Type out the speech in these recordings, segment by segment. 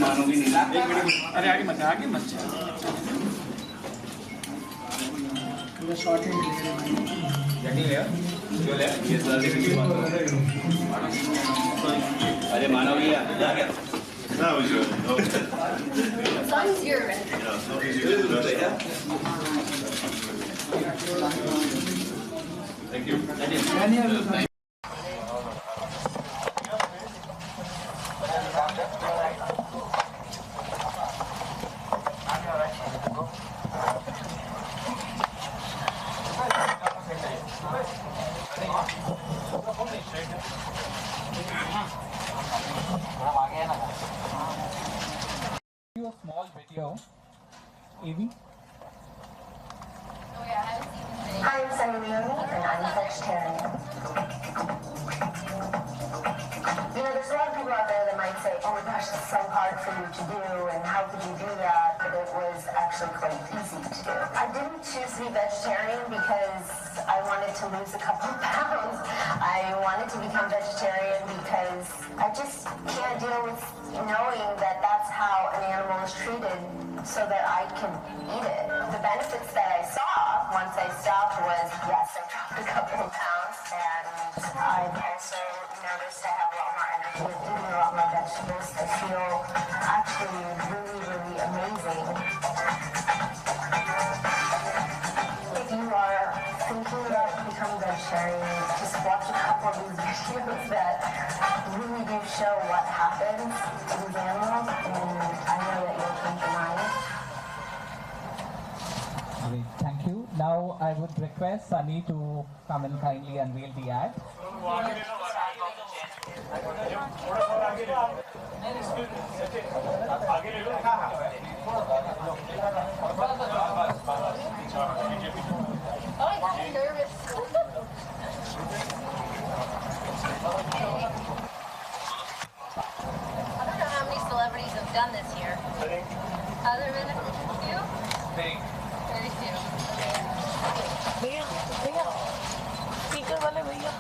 मानोगी नहीं। अरे आगे मत शॉर्ट अरे मानोगी That was good. As long as you're ready. Thank you. A small video. Evie? Oh yeah, I haven't seen this video. Hi, I'm Leone, and I'm vegetarian. You know, there's a lot of people out there that might say, oh my gosh, it's so hard for you to do, and how could you do that? But it was actually quite easy to do. I didn't choose to be vegetarian because I wanted to lose a couple of pounds. I wanted to become vegetarian because I just can't deal with knowing that that's how an animal is treated so that I can eat it. The benefits that I saw once I stopped was, yes, I dropped a couple of pounds, and I've also noticed I have a lot more energy and eating a lot more vegetables. I feel actually really, really amazing. If you are thinking about becoming vegetarian, just watch a couple of these videos that really do show what happens to these animals, and I know that you'll change your mind. Great, thank you. Now I would request Sunny to come and kindly unveil the ad. Oh, I'm kind of nervous. I don't know how many celebrities have done this here. Other than you? Very few. भैया भैया speaker वाले भैया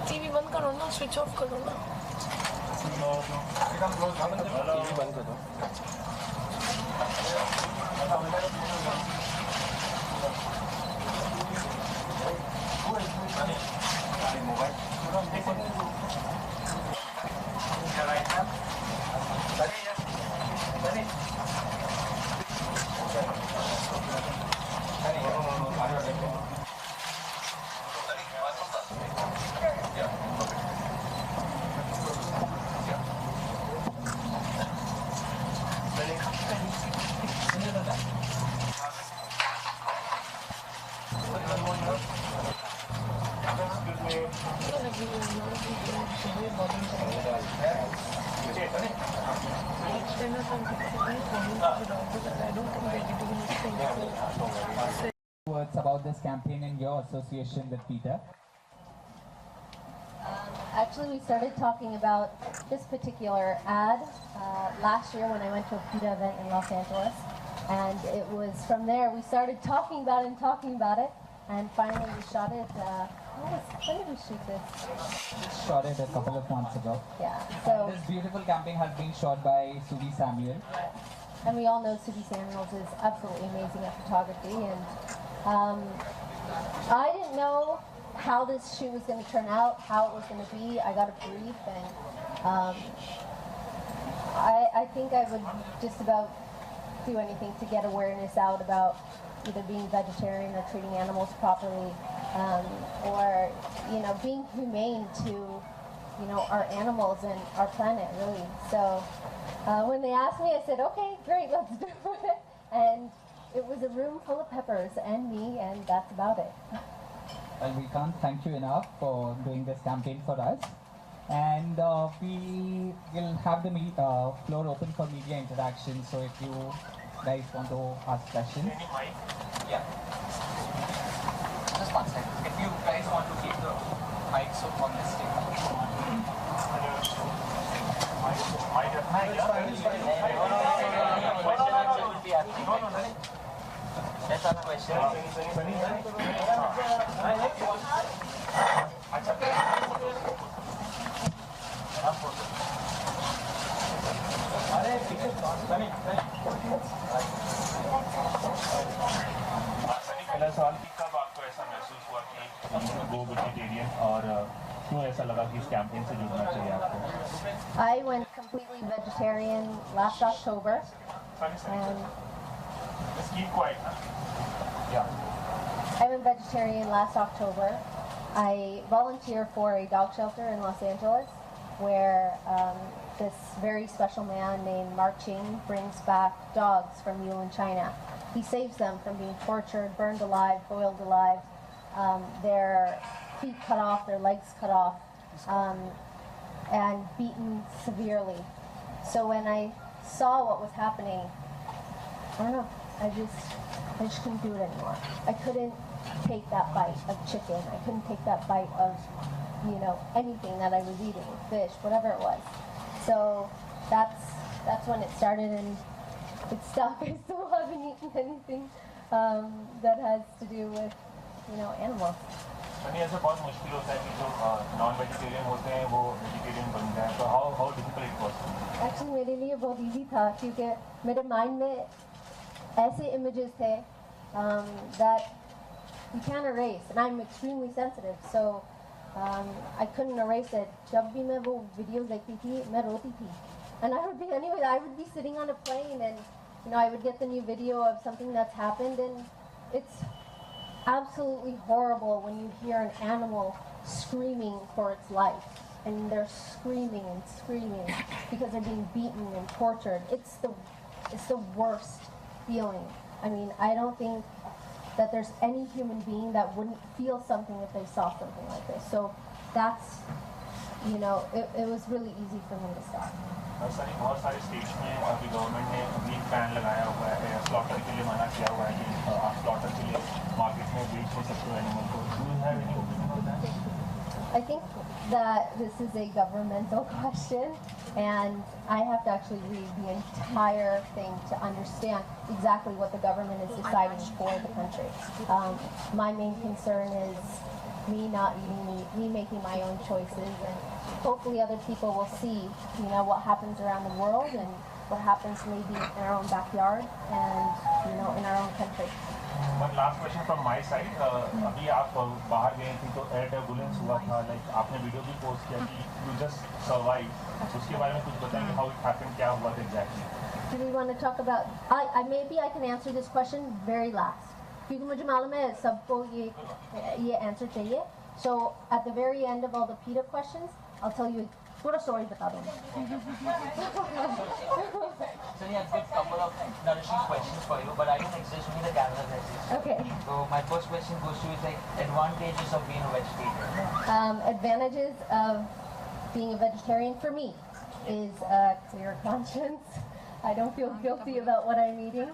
TV बंद करो ना switch off करो ना TV बंद कर दो। Words about this campaign and your association with Peta. Actually, we started talking about this particular ad last year when I went to a PETA event in Los Angeles. And it was from there we started talking about it. And finally we shot it, when did we shoot this? We shot it a couple of months ago. Yeah, so... This beautiful campaign has been shot by Sudhi Samuel. And we all know Sudhi Samuels is absolutely amazing at photography. And I didn't know how this shoot was going to turn out, how it was going to be. I got a brief, and I think I would just about do anything to get awareness out about either being vegetarian or treating animals properly, or being humane to our animals and our planet, really. So when they asked me, I said, okay, great, let's do it. And it was a room full of peppers and me, and that's about it. Well, we can't thank you enough for doing this campaign for us. And we will have the floor open for media interaction. So if you guys want to ask questions. Yeah. Just one second. If you guys want to keep the mics on this table. Let's ask questions. पहला सवाल कि कब आपको ऐसा महसूस हुआ कि गो vegetarian और क्यों ऐसा लगा कि इस कैंपेन से जुड़ना चाहिए आपको? I went completely vegetarian last October, and Just keep quiet. Yeah. I went vegetarian last October. I volunteer for a dog shelter in Los Angeles, where this very special man named Mark Ching brings back dogs from Yulin, China. He saves them from being tortured, burned alive, boiled alive, their feet cut off, their legs cut off, and beaten severely. So when I saw what was happening, I don't know, I just couldn't do it anymore. I couldn't take that bite of chicken. I couldn't take that bite of, anything that I was eating, fish, whatever it was. So that's when it started, and it stuck. I still haven't eaten anything that has to do with, animals. Sunny ऐसा बहुत मुश्किल होता है कि जो non vegetarian होते हैं वो वेजिटेरियन बन जाए तो how difficult it was? Actually मेरे लिए बहुत easy था क्योंकि मेरे माइंड में ऐसे images थे that you can't erase, and I'm extremely sensitive, so I couldn't erase it. जब भी मैं वो videos देखती थी मैं रोती थी, and I would be sitting on a plane, and I would get the new video of something that's happened, and it's absolutely horrible when you hear an animal screaming for its life, and they're screaming and screaming because they're being beaten and tortured. It's the worst feeling. I mean, I don't think that there's any human being that wouldn't feel something if they saw something like this. So that's, it was really easy for me to stop. Sir बहुत सारे states में अभी government ने meet ban लगाया हुआ है, slaughter के लिए मना किया हुआ है कि आप स्लॉटर के लिए मार्केट में बेच नहीं सकते एनिमल को. Do you have any opinion on that? I think that this is a governmental question, and I have to actually read the entire thing to understand exactly what the government is deciding for the country. My main concern is me not eating meat, me making my own choices, and hopefully other people will see, what happens around the world and what happens maybe in our own backyard and, in our own country. One last question from my side. अभी आप बाहर गए थी तो air turbulence हुआ था, like आपने video भी पोस्ट किया कि यू जस्ट सर्वाइव, उसके बारे में कुछ बताएंगे, हाउ इट हैपेंड, क्या हुआ था exactly? Do we want to talk about? Maybe I can answer this question very last. क्योंकि मुझे मालूम है सबको ये answer चाहिए. So at the very end of all the Peta questions, I'll tell you थोड़ा story बता दूँगा. So yeah, I've got a couple of nourishing questions for you, but I don't exist, only the camera exists. Okay. So my first question goes to is like advantages of being a vegetarian. Advantages of being a vegetarian for me is a clear conscience. I don't feel guilty about what I'm eating.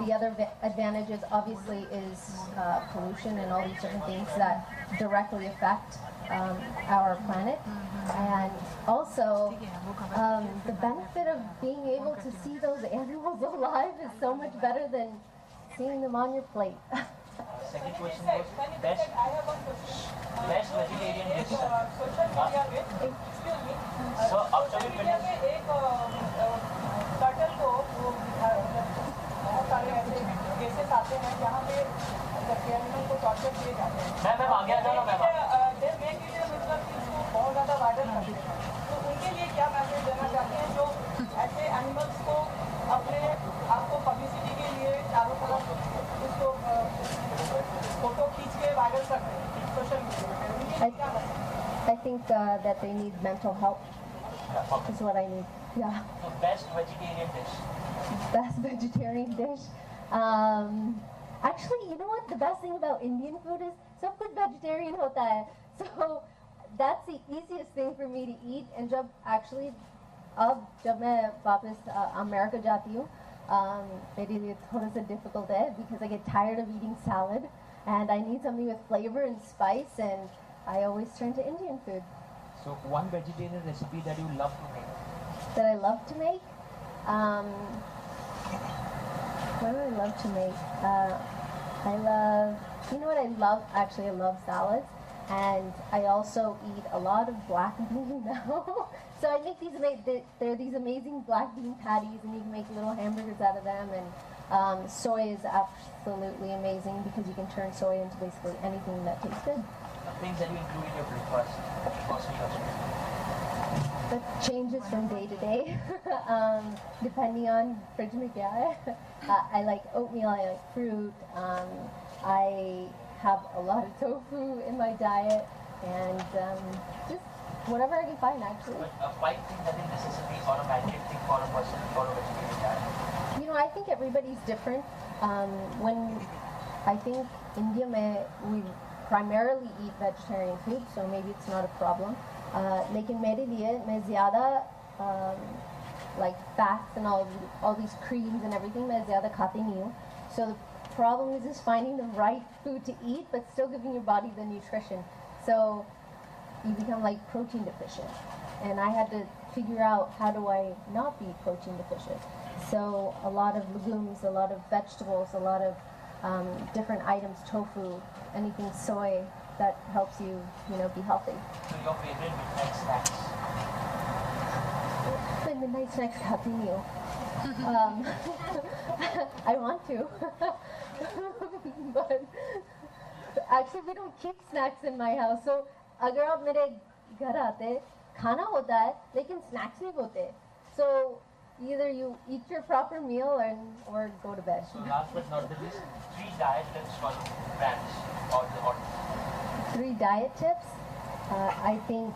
The other advantages obviously is pollution and all these different things that directly affect our planet, and also the benefit of being able to see those animals alive is so much better than seeing them on your plate. Second question was best vegetarian dish. So after we finish, turtle को बहुत सारे ऐसे cases आते हैं जहाँ पे animal को torture किए जाते हैं. मैम आगे आ जाओ ना मैम. दे मेक इट मतलब कि इसको बहुत ज़्यादा वायरल करते हैं. तो उनके लिए क्या मैसेज देना चाहते हैं जो ऐसे एनिमल्स को अपने आपको पब्लिसिटी के लिए चारों तरफ उसको फोटो खींच के वायरल करते हैं सोशल मीडिया पे? क्या message? I think that they need mental help. Is what I need. Yeah. So best vegetarian dish. Best vegetarian dish. Actually, you know what? The best thing about Indian food is सब कुछ vegetarian होता है. So that's the easiest thing for me to eat. And अब जब मैं वापस America जाती हूँ, मेरे लिए थोड़ा सा difficult है because I get tired of eating salad and I need something with flavor and spice, and I always turn to Indian food. So one vegetarian recipe that you love to make. That I love to make. What do I love to make? I love, you know what I love? Actually, I love salads. And I also eat a lot of black bean now. So I make they're these amazing black bean patties, and you can make little hamburgers out of them. And soy is absolutely amazing because you can turn soy into basically anything that tastes good. Things that you include in your breakfast. That changes from day to day, depending on fridge mein kya hai. I like oatmeal, I like fruit. I have a lot of tofu in my diet, and just whatever I can find, actually. But a five things that is necessary or a mandate thing for a person for a vegetarian diet. You know, I think everybody's different. When I think India we primarily eat vegetarian food, so maybe it's not a problem. लेकिन मेरे लिए मैं ज़्यादा like fats and all these creams and everything मैं ज़्यादा खाती नहीं हूँ. So the problem is just finding the right food to eat, but still giving your body the nutrition. So you become like protein deficient, and I had to figure out how do I not be protein deficient. So a lot of legumes, a lot of vegetables, a lot of different items, tofu, anything soy that helps you, be healthy. So your favorite midnight snacks? My midnight snacks खाती नहीं हूँ. I want to, but actually we don't keep snacks in my house. So अगर आप मेरे घर आते, खाना होता है, लेकिन snacks नहीं होते. So either you eat your proper meal or go to bed. So last but not the least, 3 diet tips for brands or the audience. 3 diet tips. I think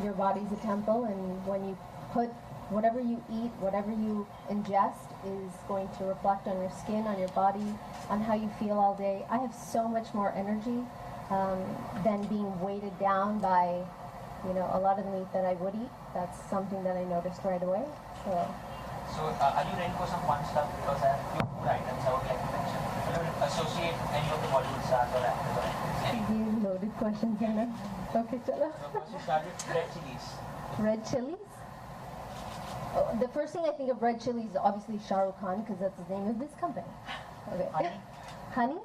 your body's a temple, and when you put whatever you eat, whatever you ingest is going to reflect on your skin, on your body, on how you feel all day. I have so much more energy than being weighted down by, a lot of the meat that I would eat. That's something that I noticed right away. So are you ready for some fun stuff? Because I have a few food items I would like to mention. Do you associate any of the Bollywood stars or actors or anything? these loaded questions, Anna. Okay, chalo. So first you start with red chilies. Red chilies? Oh, the first thing I think of red chilies is obviously Shah Rukh Khan, because that's the name of this company. Okay. Honey? Honey?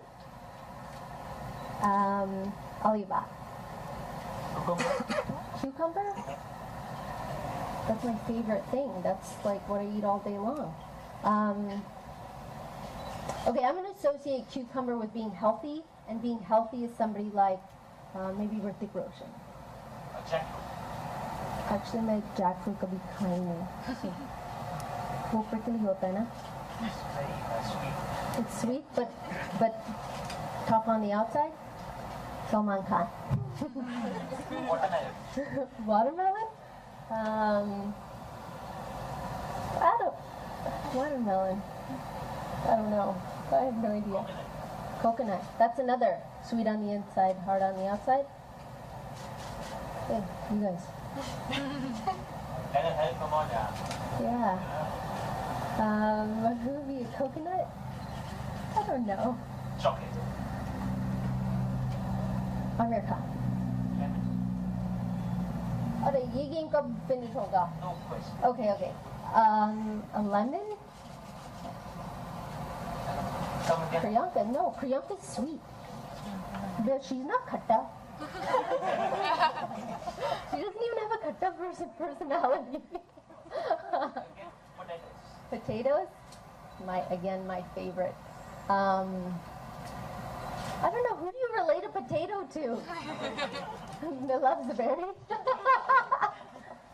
Oliva. Cucumber? Cucumber? That's my favorite thing. That's like what I eat all day long. Okay, I'm going to associate cucumber with being healthy, and being healthy is somebody like maybe Hrithik Roshan. Jackfruit. Actually, मैं jackfruit कभी खाई नहीं. वो prickly होता है ना? It's very sweet. It's sweet, but tough on the outside. Salman Khan. Watermelon. Watermelon? Watermelon. I don't know. I have no idea. Coconut. That's another. Sweet on the inside, hard on the outside. Hey, you guys. Let it help, come on, yeah. Yeah. What would be a coconut? I don't know. Chocolate. America. Lemon. अरे ये game कब finish होगा? No question. Okay. A lemon? Priyanka? No, Priyanka's sweet. No, she's not khatta. She doesn't even have a khatta personality. Potatoes? My favorite. I don't know, who do you relate a potato to? Millav's berry?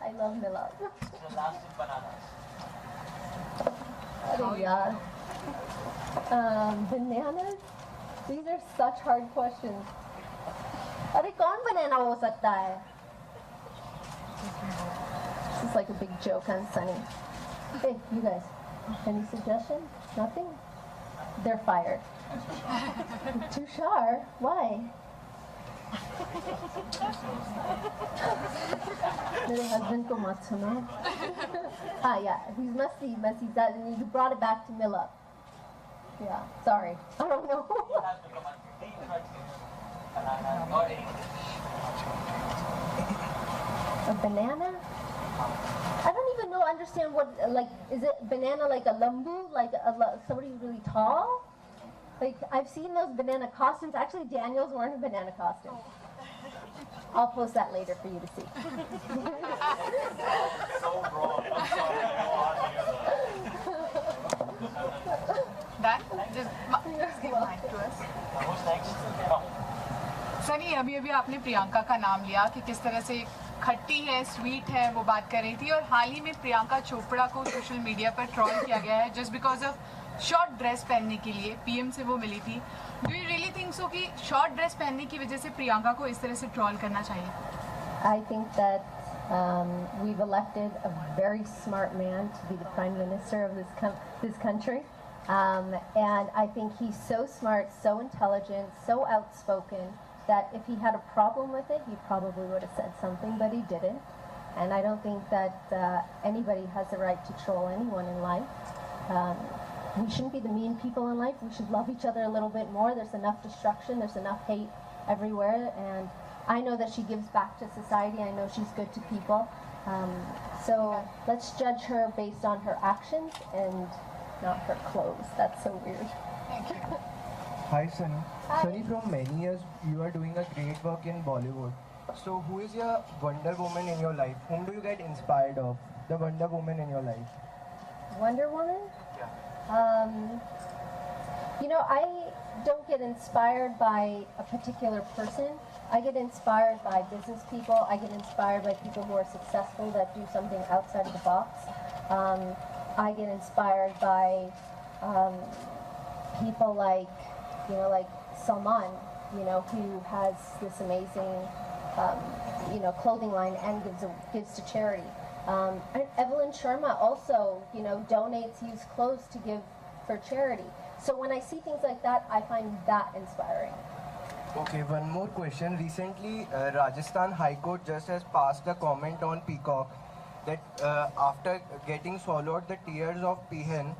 I love Millav. The last is bananas. Oh yeah. Bananas? These are such hard questions. अरे कौन banana हो सकता है? This is like a big joke on Sunny. Hey, you guys, any suggestions? Nothing? They're fired. Tushar? Why? मेरे husband को मत सुनो. Yeah, he's messy. You brought it back to Milla. Yeah, sorry. I don't know. You have to come on. Banana or anything. A banana? I don't even know. understand what, like, is it banana like a lambu, like somebody really tall? Like, I've seen those banana costumes. Actually, Daniel's wearing a banana costume. I'll post that later for you to see. So wrong. I'm sorry. That just give mine to us. Who's next? Sunny, अभी अभी आपने प्रियंका का नाम लिया कि किस तरह से खट्टी है, स्वीट है, वो बात कर रही थी, और हाल ही में प्रियंका चोपड़ा को सोशल मीडिया पर ट्रोल किया गया है just because of short dress पहनने के लिए। पीएम से वो मिली थी। Do you really think so कि शॉर्ट ड्रेस पहनने की वजह से प्रियंका को इस तरह से ट्रोल करना चाहिए? I think that we've elected a very smart man to be the prime minister of this country, and I think he's so smart, so intelligent, so outspoken that if he had a problem with it, he probably would have said something, but he didn't. And I don't think that anybody has the right to troll anyone in life. We shouldn't be the mean people in life. We should love each other a little bit more. There's enough destruction. There's enough hate everywhere. And I know that she gives back to society. I know she's good to people. So let's judge her based on her actions and not her clothes. That's so weird. Thank you. Hi Sunny. Hi. Sunny, from many years you are doing a great work in Bollywood. So who is your Wonder Woman in your life? Whom do you get inspired of? The Wonder Woman in your life? Wonder Woman? You know, I don't get inspired by a particular person. I get inspired by business people. I get inspired by people who are successful that do something outside of the box. I get inspired by people like, like Salman, who has this amazing, clothing line and gives to charity. And Evelyn Sharma also, donates used clothes to give for charity. So when I see things like that, I find that inspiring. Okay, one more question. Recently, Rajasthan High Court just has passed a comment on Peacock that after getting swallowed the tears of Pehan,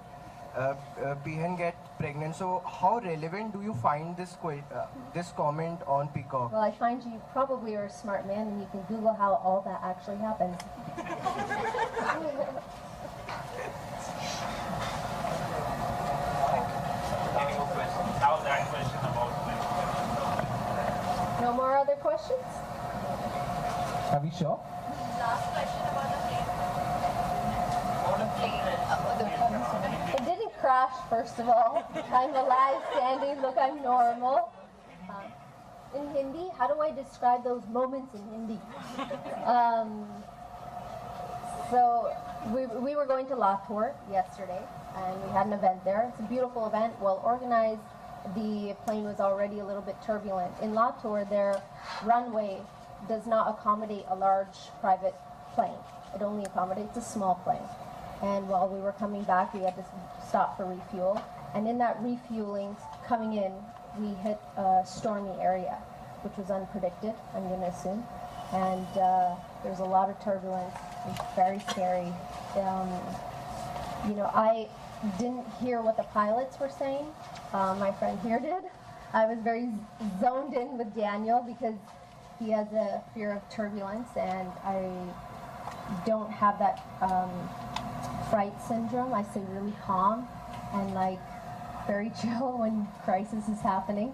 Pehan get pregnant. So how relevant do you find this comment on Peacock? Well, I find you probably are a smart man and you can Google how all that actually happened. Any more questions? Now that question about No more other questions? Are we sure? Last question about the plane. It didn't crash, first of all. I'm alive, standing, look, I'm normal. In Hindi, how do I describe those moments in Hindi? So we were going to Lathur yesterday, and we had an event there. It's a beautiful event, well organized. The plane was already a little bit turbulent. In Lathur, their runway does not accommodate a large private plane. It only accommodates a small plane. And while we were coming back, we had to stop for refuel. And in that refueling, coming in, we hit a stormy area, which was unpredicted, I'm going to assume. And there's a lot of turbulence. It's very scary. I didn't hear what the pilots were saying. My friend here did. I was very zoned in with Daniel because he has a fear of turbulence, and I don't have that fright syndrome. I stay really calm and very chill when crisis is happening.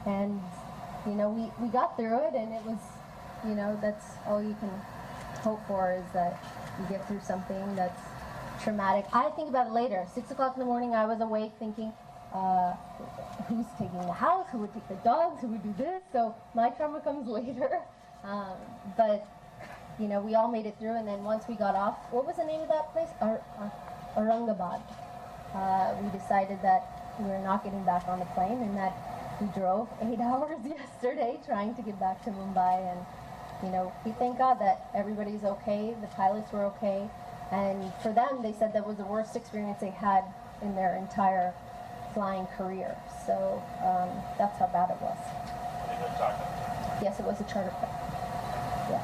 And we got through it, and it was, that's all you can hope for, is that you get through something that's traumatic. I think about it later. 6 o'clock in the morning, I was awake thinking, who's taking the house, who would take the dogs, who would do this? So my trauma comes later. But we all made it through, and then once we got off, what was the name of that place? Aurangabad. We decided that we were not getting back on the plane, and that we drove 8 hours yesterday trying to get back to Mumbai, and we thank God that everybody's okay, the pilots were okay, and for them, they said that was the worst experience they had in their entire flying career. So that's how bad it was. Yes, it was a charter flight. Yeah.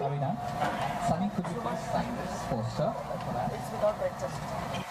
Are we done? Sunny, could you please sign this poster? It's without breakfast.